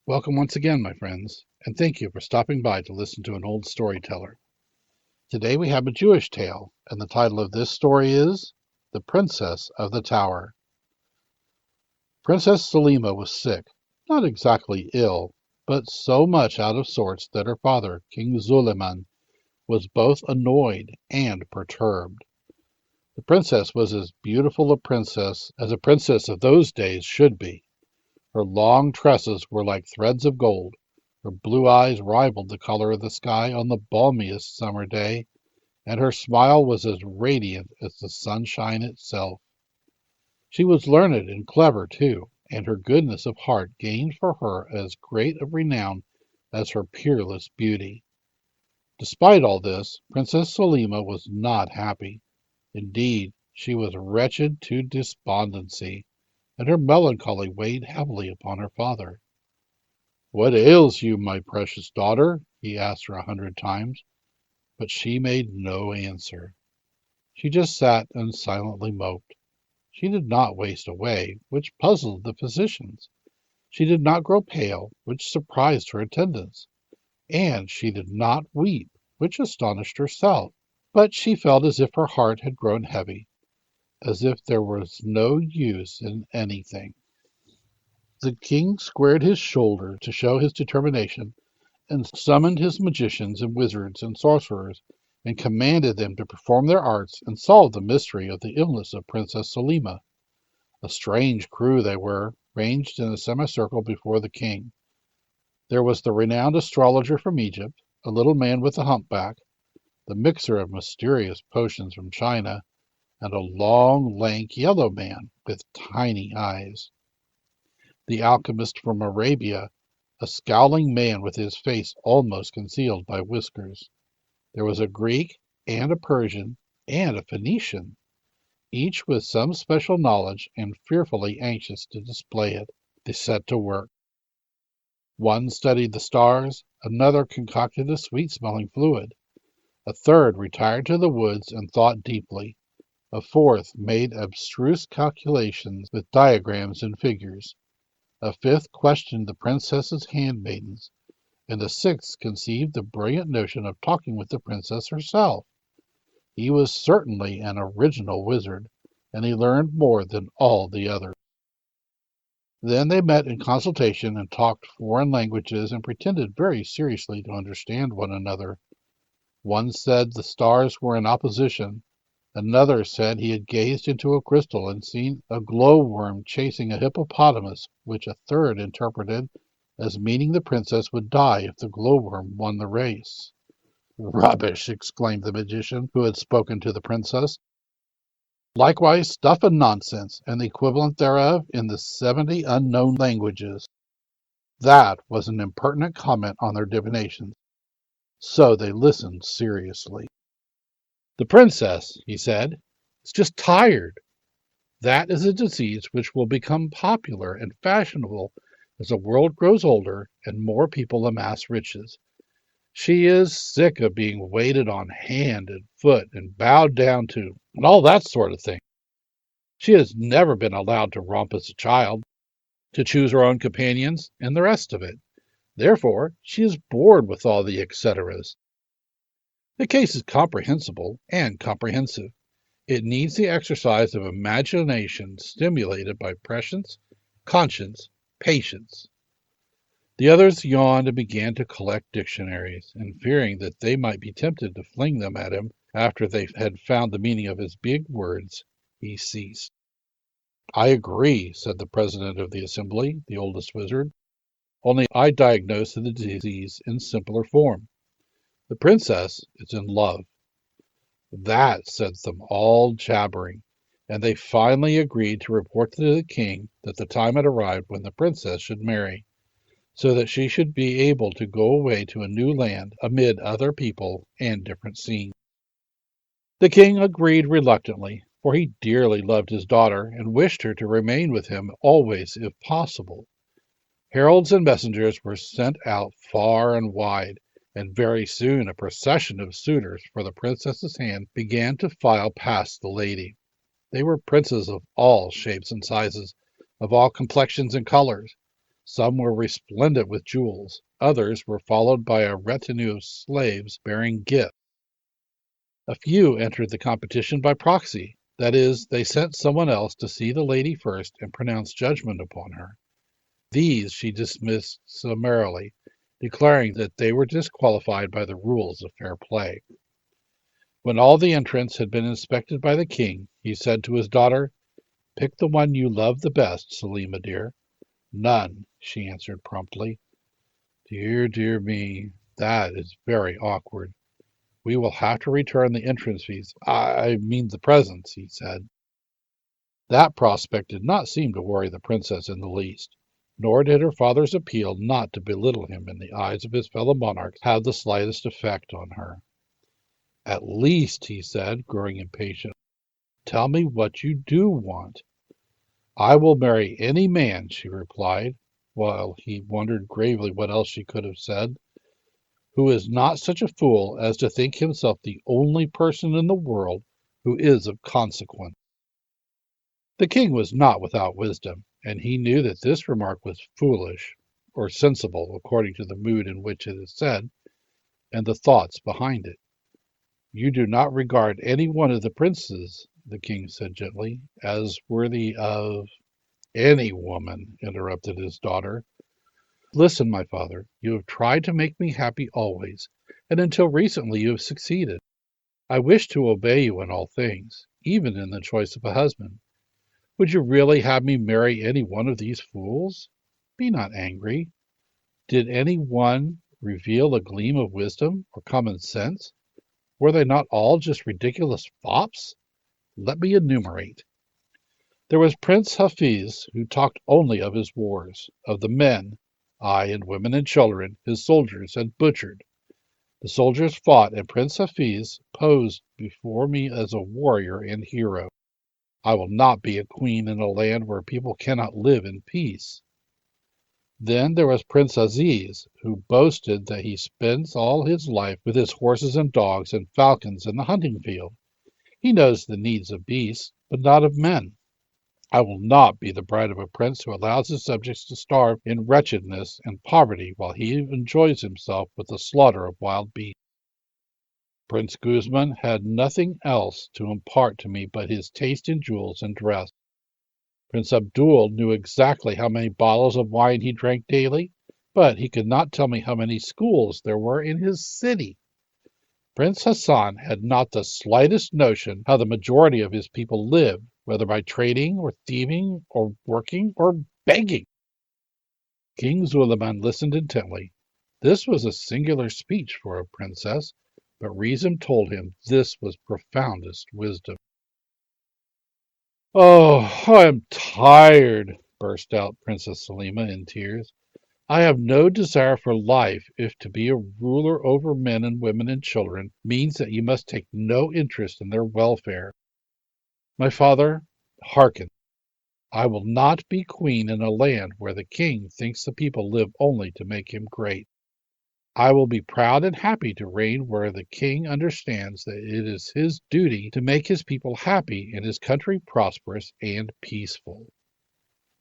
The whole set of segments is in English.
Welcome once again, my friends, and thank you for stopping by to listen to an old storyteller. Today we have a Jewish tale, and the title of this story is The Princess of the Tower. Princess Selima was sick, not exactly ill, but so much out of sorts that her father, King Suleiman, was both annoyed and perturbed. The princess was as beautiful a princess as a princess of those days should be. Her long tresses were like threads of gold. Her blue eyes rivaled the color of the sky on the balmiest summer day, and her smile was as radiant as the sunshine itself. She was learned and clever, too, and her goodness of heart gained for her as great a renown as her peerless beauty. Despite all this, Princess Selima was not happy. Indeed, she was wretched to despondency, and her melancholy weighed heavily upon her father. "What ails you, my precious daughter?" he asked her 100 times, but she made no answer. She just sat and silently moped. She did not waste away, which puzzled the physicians. She did not grow pale, which surprised her attendants. And she did not weep, which astonished herself. But she felt as if her heart had grown heavy, as if there was no use in anything. The king squared his shoulders to show his determination, and summoned his magicians and wizards and sorcerers, and commanded them to perform their arts and solve the mystery of the illness of Princess Selima. A strange crew they were, ranged in a semicircle before the king. There was the renowned astrologer from Egypt, a little man with a humpback, the mixer of mysterious potions from China, and a long, lank, yellow man with tiny eyes. The alchemist from Arabia, a scowling man with his face almost concealed by whiskers. There was a Greek and a Persian and a Phoenician, each with some special knowledge and fearfully anxious to display it. They set to work. One studied the stars, another concocted a sweet-smelling fluid, a third retired to the woods and thought deeply, a fourth made abstruse calculations with diagrams and figures. A fifth questioned the princess's handmaidens, and a sixth conceived the brilliant notion of talking with the princess herself. He was certainly an original wizard, and he learned more than all the others. Then they met in consultation and talked foreign languages and pretended very seriously to understand one another. One said the stars were in opposition. Another said he had gazed into a crystal and seen a glowworm chasing a hippopotamus, which a third interpreted as meaning the princess would die if the glowworm won the race. "Rubbish!" exclaimed the magician who had spoken to the princess. "Likewise stuff and nonsense, and the equivalent thereof in the 70 unknown languages." That was an impertinent comment on their divinations, so they listened seriously. "The princess," he said, "is just tired. That is a disease which will become popular and fashionable as the world grows older and more people amass riches. She is sick of being waited on hand and foot and bowed down to, and all that sort of thing. She has never been allowed to romp as a child, to choose her own companions, and the rest of it. Therefore, she is bored with all the et ceteras. The case is comprehensible and comprehensive. It needs the exercise of imagination stimulated by prescience, conscience, patience." The others yawned and began to collect dictionaries, and fearing that they might be tempted to fling them at him after they had found the meaning of his big words, he ceased. "I agree," said the president of the assembly, the oldest wizard, "only I diagnose the disease in simpler form. The princess is in love." That set them all jabbering, and they finally agreed to report to the king that the time had arrived when the princess should marry, so that she should be able to go away to a new land amid other people and different scenes. The king agreed reluctantly, for he dearly loved his daughter and wished her to remain with him always if possible. Heralds and messengers were sent out far and wide, and very soon a procession of suitors for the princess's hand began to file past the lady. They were princes of all shapes and sizes, of all complexions and colors. Some were resplendent with jewels. Others were followed by a retinue of slaves bearing gifts. A few entered the competition by proxy. That is, they sent someone else to see the lady first and pronounce judgment upon her. These she dismissed summarily, declaring that they were disqualified by the rules of fair play. When all the entrants had been inspected by the king, he said to his daughter, "Pick the one you love the best, Selima dear." "None," she answered promptly. "Dear, dear me, that is very awkward. We will have to return the entrance fees. I mean the presents," he said. That prospect did not seem to worry the princess in the least, nor did her father's appeal not to belittle him in the eyes of his fellow monarchs have the slightest effect on her. "At least," he said, growing impatient, "tell me what you do want." "I will marry any man," she replied, while he wondered gravely what else she could have said, "who is not such a fool as to think himself the only person in the world who is of consequence." The king was not without wisdom, and he knew that this remark was foolish, or sensible, according to the mood in which it is said, and the thoughts behind it. "You do not regard any one of the princes," the king said gently, "as worthy of—" "Any woman," interrupted his daughter. "Listen, my father, you have tried to make me happy always, and until recently you have succeeded. I wish to obey you in all things, even in the choice of a husband. Would you really have me marry any one of these fools? Be not angry. Did any one reveal a gleam of wisdom or common sense? Were they not all just ridiculous fops? Let me enumerate. There was Prince Hafiz, who talked only of his wars, of the men, ay, and women and children, his soldiers had butchered. The soldiers fought, and Prince Hafiz posed before me as a warrior and hero. I will not be a queen in a land where people cannot live in peace. Then there was Prince Aziz, who boasted that he spends all his life with his horses and dogs and falcons in the hunting field. He knows the needs of beasts, but not of men. I will not be the bride of a prince who allows his subjects to starve in wretchedness and poverty while he enjoys himself with the slaughter of wild beasts. Prince Guzman had nothing else to impart to me but his taste in jewels and dress. Prince Abdul knew exactly how many bottles of wine he drank daily, but he could not tell me how many schools there were in his city. Prince Hassan had not the slightest notion how the majority of his people lived, whether by trading or thieving or working or begging. King Zuliman listened intently. This was a singular speech for a princess, but reason told him this was profoundest wisdom. "Oh, I am tired," burst out Princess Selima in tears. "I have no desire for life if to be a ruler over men and women and children means that you must take no interest in their welfare. My father, hearken. I will not be queen in a land where the king thinks the people live only to make him great. I will be proud and happy to reign where the king understands that it is his duty to make his people happy and his country prosperous and peaceful."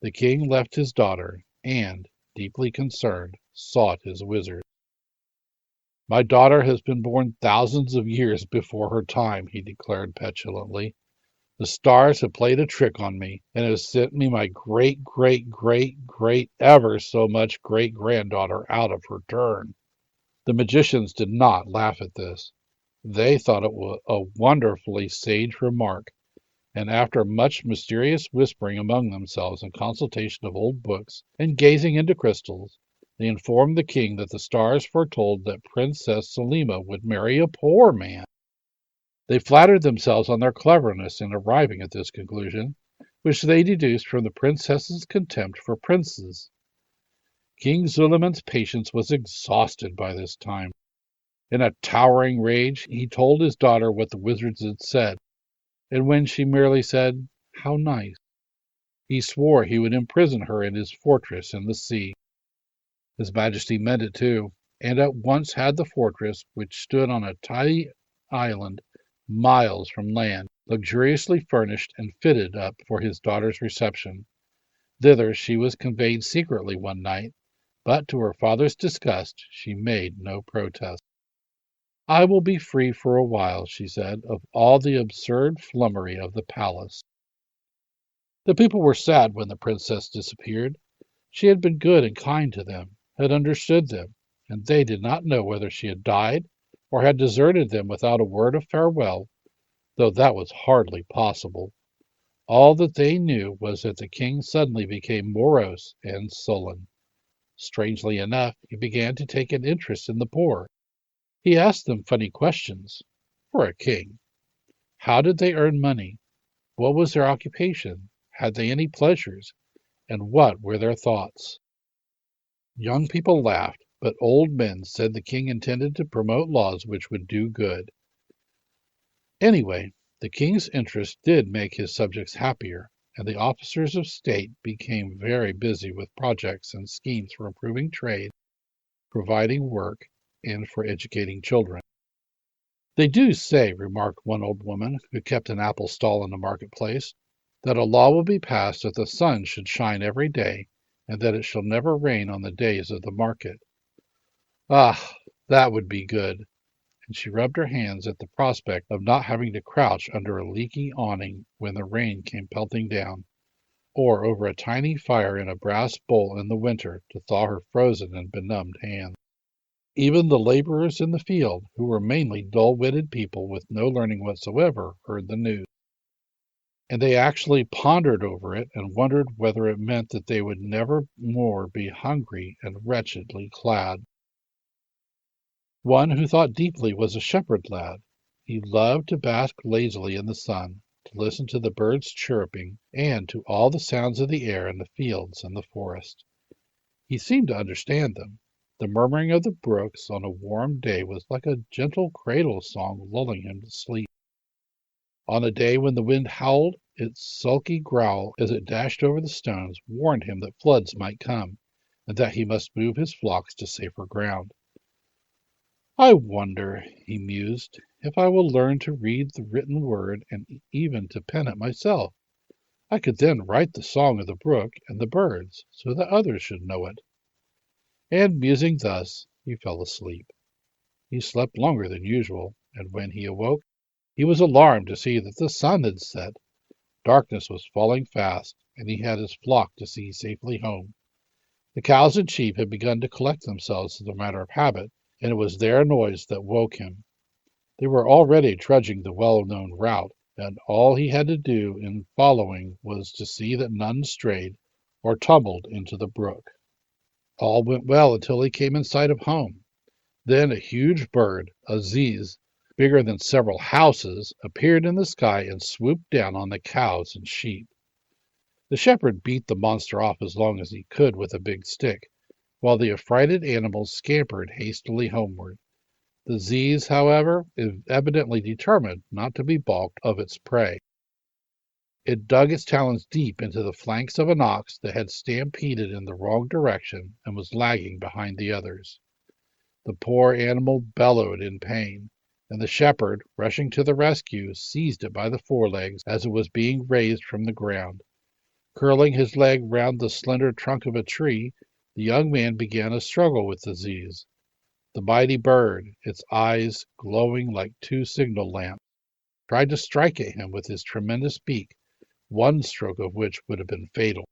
The king left his daughter and, deeply concerned, sought his wizard. "My daughter has been born thousands of years before her time," he declared petulantly. "The stars have played a trick on me, and have sent me my great ever so much great-granddaughter out of her turn." The magicians did not laugh at this. They thought it was a wonderfully sage remark, and after much mysterious whispering among themselves and consultation of old books and gazing into crystals, they informed the king that the stars foretold that Princess Selima would marry a poor man. They flattered themselves on their cleverness in arriving at this conclusion, which they deduced from the princess's contempt for princes. King Zuliman's patience was exhausted by this time. In a towering rage, he told his daughter what the wizards had said, and when she merely said, "How nice," he swore he would imprison her in his fortress in the sea. His Majesty meant it too, and at once had the fortress, which stood on a tiny island miles from land, luxuriously furnished and fitted up for his daughter's reception. Thither she was conveyed secretly one night, but to her father's disgust she made no protest. "I will be free for a while," she said, "of all the absurd flummery of the palace." The people were sad when the princess disappeared. She had been good and kind to them, had understood them, and they did not know whether she had died or had deserted them without a word of farewell, though that was hardly possible. All that they knew was that the king suddenly became morose and sullen. Strangely enough, he began to take an interest in the poor. He asked them funny questions. For a king. How did they earn money? What was their occupation? Had they any pleasures? And what were their thoughts? Young people laughed, but old men said the king intended to promote laws which would do good. Anyway, the king's interest did make his subjects happier, and the officers of state became very busy with projects and schemes for improving trade, providing work, and for educating children. "They do say," remarked one old woman who kept an apple stall in the marketplace, "that a law will be passed that the sun should shine every day, and that it shall never rain on the days of the market. Ah, that would be good!" And she rubbed her hands at the prospect of not having to crouch under a leaky awning when the rain came pelting down, or over a tiny fire in a brass bowl in the winter to thaw her frozen and benumbed hands. Even the laborers in the field, who were mainly dull-witted people with no learning whatsoever, heard the news. And they actually pondered over it and wondered whether it meant that they would never more be hungry and wretchedly clad. One who thought deeply was a shepherd lad. He loved to bask lazily in the sun, to listen to the birds chirruping, and to all the sounds of the air in the fields and the forest. He seemed to understand them. The murmuring of the brooks on a warm day was like a gentle cradle song lulling him to sleep. On a day when the wind howled, its sulky growl as it dashed over the stones warned him that floods might come, and that he must move his flocks to safer ground. "I wonder," he mused, "if I will learn to read the written word and even to pen it myself. I could then write the song of the brook and the birds, so that others should know it." And musing thus, he fell asleep. He slept longer than usual, and when he awoke, he was alarmed to see that the sun had set. Darkness was falling fast, and he had his flock to see safely home. The cows and sheep had begun to collect themselves as a matter of habit, and it was their noise that woke him. They were already trudging the well-known route, and all he had to do in following was to see that none strayed or tumbled into the brook. All went well until he came in sight of home. Then a huge bird, a ziz, bigger than several houses, appeared in the sky and swooped down on the cows and sheep. The shepherd beat the monster off as long as he could with a big stick, while the affrighted animals scampered hastily homeward. The ziz, however, is evidently determined not to be balked of its prey. It dug its talons deep into the flanks of an ox that had stampeded in the wrong direction and was lagging behind the others. The poor animal bellowed in pain, and the shepherd, rushing to the rescue, seized it by the forelegs as it was being raised from the ground. Curling his leg round the slender trunk of a tree, the young man began a struggle with the ziz. The mighty bird, its eyes glowing like two signal lamps, tried to strike at him with his tremendous beak, one stroke of which would have been fatal.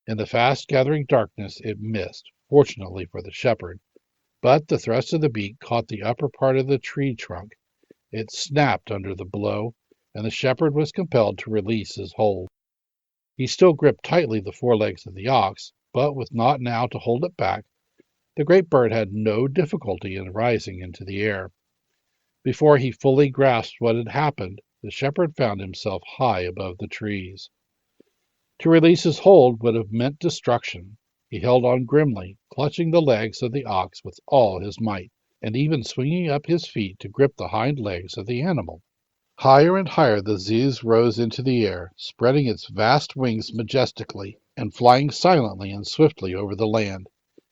In the fast-gathering darkness it missed, fortunately for the shepherd, but the thrust of the beak caught the upper part of the tree trunk. It snapped under the blow, and the shepherd was compelled to release his hold. He still gripped tightly the forelegs of the ox, but with naught now to hold it back, the great bird had no difficulty in rising into the air. Before he fully grasped what had happened, the shepherd found himself high above the trees. To release his hold would have meant destruction. He held on grimly, clutching the legs of the ox with all his might, and even swinging up his feet to grip the hind legs of the animal. Higher and higher the ziz rose into the air, spreading its vast wings majestically, and flying silently and swiftly over the land.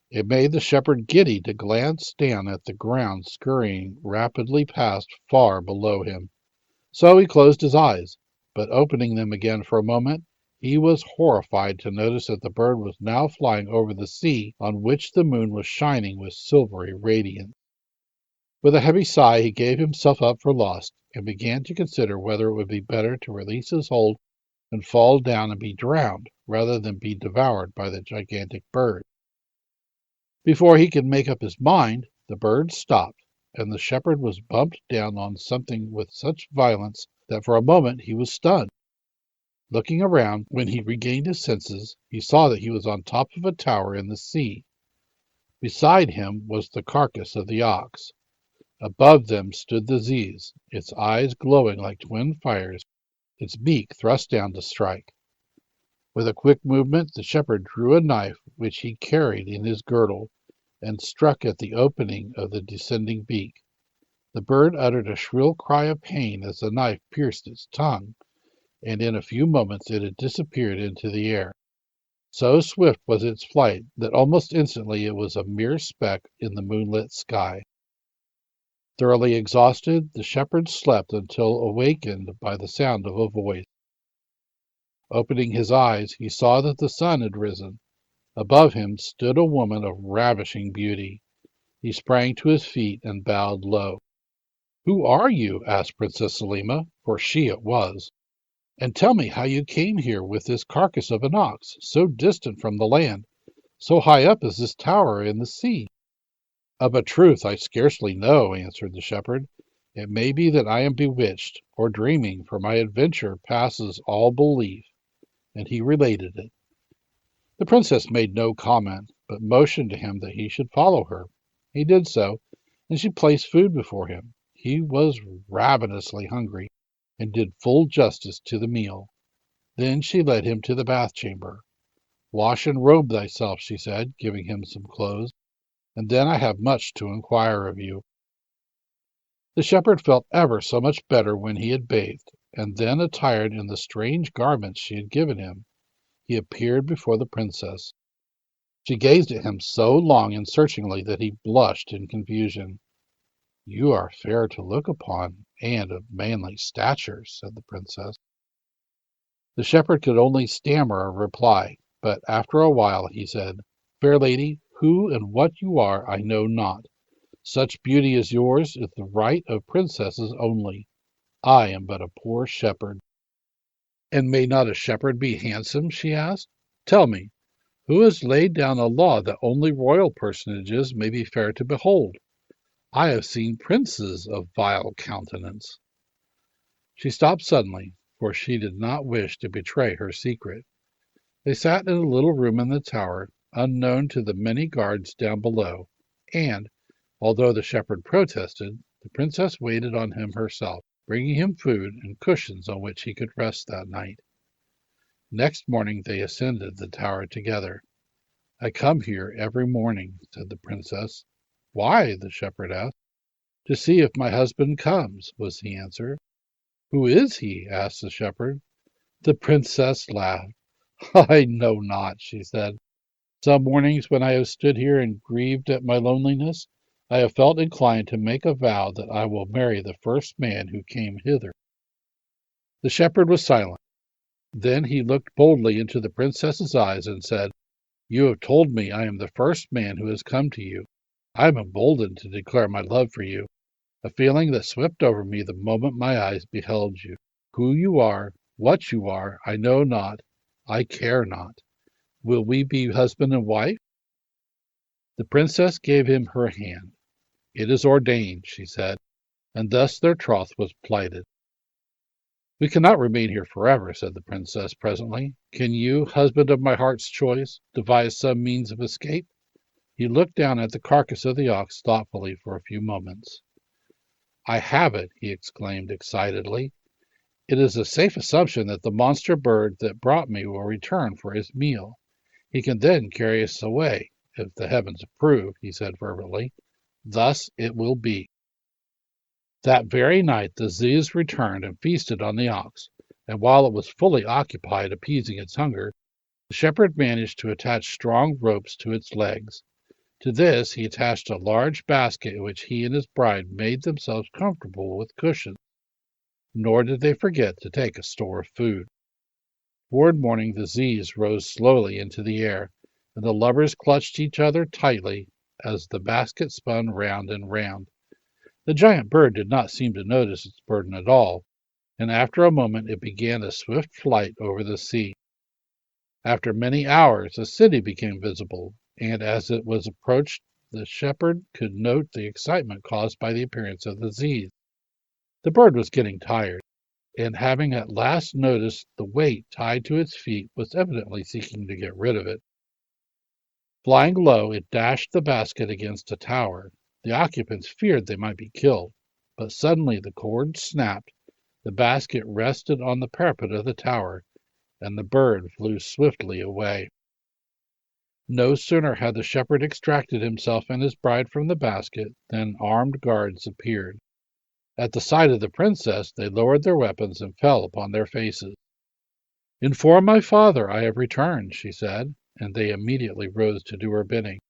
It made the shepherd giddy to glance down at the ground scurrying rapidly past far below him. So he closed his eyes, but opening them again for a moment, He was horrified to notice that the bird was now flying over the sea on which the moon was shining with silvery radiance. With a heavy sigh, he gave himself up for lost, and began to consider whether it would be better to release his hold and fall down and be drowned, rather than be devoured by the gigantic bird. Before he could make up his mind, the bird stopped, and the shepherd was bumped down on something with such violence that for a moment he was stunned. Looking around, when he regained his senses, he saw that he was on top of a tower in the sea. Beside him was the carcass of the ox. Above them stood the ziz, its eyes glowing like twin fires, its beak thrust down to strike. With a quick movement, the shepherd drew a knife which he carried in his girdle, and struck at the opening of the descending beak. The bird uttered a shrill cry of pain as the knife pierced its tongue, and in a few moments it had disappeared into the air. So swift was its flight that almost instantly it was a mere speck in the moonlit sky. Thoroughly exhausted, the shepherd slept until awakened by the sound of a voice. Opening his eyes, he saw that the sun had risen. Above him stood a woman of ravishing beauty. He sprang to his feet and bowed low. "Who are you?" asked Princess Selima, for she it was. "And tell me how you came here with this carcass of an ox, so distant from the land, so high up as this tower in the sea." "Of a truth, I scarcely know," answered the shepherd. "It may be that I am bewitched, or dreaming, for my adventure passes all belief." And he related it. The princess made no comment, but motioned to him that he should follow her. He did so, and she placed food before him. He was ravenously hungry, and did full justice to the meal. Then she led him to the bath chamber. "Wash and robe thyself," she said, giving him some clothes, "and then I have much to inquire of you." The shepherd felt ever so much better when he had bathed, and then, attired in the strange garments she had given him, he appeared before the princess. She gazed at him so long and searchingly that he blushed in confusion. "You are fair to look upon, and of manly stature," said the princess. The shepherd could only stammer a reply, but after a while he said, "Fair lady, who and what you are I know not. Such beauty as yours is the right of princesses only. I am but a poor shepherd." "And may not a shepherd be handsome?" she asked. "Tell me, who has laid down a law that only royal personages may be fair to behold? I have seen princes of vile countenance." She stopped suddenly, for she did not wish to betray her secret. They sat in a little room in the tower, unknown to the many guards down below, and, although the shepherd protested, the princess waited on him herself, bringing him food and cushions on which he could rest that night. Next morning they ascended the tower together. "I come here every morning," said the princess. "Why?" the shepherd asked. "To see if my husband comes," was the answer. "Who is he?" asked the shepherd. The princess laughed. "I know not," she said. "Some mornings when I have stood here and grieved at my loneliness, I have felt inclined to make a vow that I will marry the first man who came hither." The shepherd was silent. Then he looked boldly into the princess's eyes and said, "You have told me I am the first man who has come to you. I am emboldened to declare my love for you, a feeling that swept over me the moment my eyes beheld you. Who you are, what you are, I know not, I care not. Will we be husband and wife?" The princess gave him her hand. "It is ordained," she said, and thus their troth was plighted. "We cannot remain here forever," said the princess presently. "Can you, husband of my heart's choice, devise some means of escape?" He looked down at the carcass of the ox thoughtfully for a few moments. "I have it!" he exclaimed excitedly. "It is a safe assumption that the monster bird that brought me will return for his meal. He can then carry us away, if the heavens approve," he said fervently. "Thus it will be." That very night the ziz returned and feasted on the ox, and while it was fully occupied appeasing its hunger, the shepherd managed to attach strong ropes to its legs. To this he attached a large basket in which he and his bride made themselves comfortable with cushions. Nor did they forget to take a store of food. Toward morning the Z's rose slowly into the air, and the lovers clutched each other tightly as the basket spun round and round. The giant bird did not seem to notice its burden at all, and after a moment it began a swift flight over the sea. After many hours a city became visible, and as it was approached the shepherd could note the excitement caused by the appearance of the Z's. The bird was getting tired, and having at last noticed the weight tied to its feet, was evidently seeking to get rid of it. Flying low, it dashed the basket against a tower. The occupants feared they might be killed, but suddenly the cord snapped, the basket rested on the parapet of the tower, and the bird flew swiftly away. No sooner had the shepherd extracted himself and his bride from the basket than armed guards appeared. At the sight of the princess, they lowered their weapons and fell upon their faces. "Inform my father I have returned," she said, and they immediately rose to do her bidding.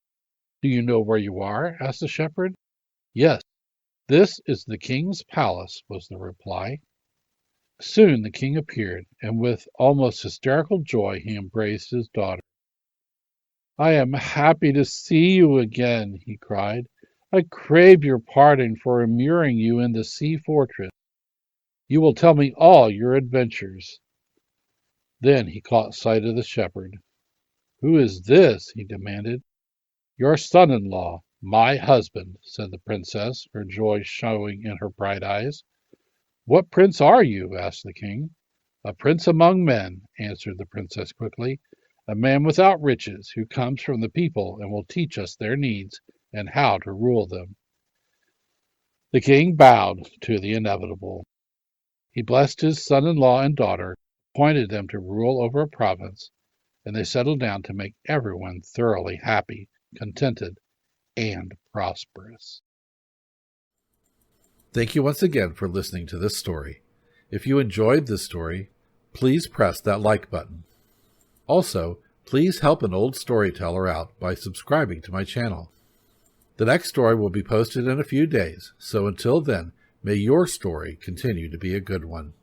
"Do you know where you are?" asked the shepherd. "Yes, this is the king's palace," was the reply. Soon the king appeared, and with almost hysterical joy he embraced his daughter. "I am happy to see you again," he cried. "I crave your pardon for immuring you in the sea fortress. You will tell me all your adventures." Then he caught sight of the shepherd. "Who is this?" he demanded. "Your son-in-law, my husband," said the princess, her joy showing in her bright eyes. "What prince are you?" asked the king. "A prince among men," answered the princess quickly. "A man without riches, who comes from the people and will teach us their needs and how to rule them." The king bowed to the inevitable. He blessed his son-in-law and daughter, appointed them to rule over a province, and they settled down to make everyone thoroughly happy, contented, and prosperous. Thank you once again for listening to this story. If you enjoyed this story, please press that like button. Also, please help an old storyteller out by subscribing to my channel. The next story will be posted in a few days, so until then, may your story continue to be a good one.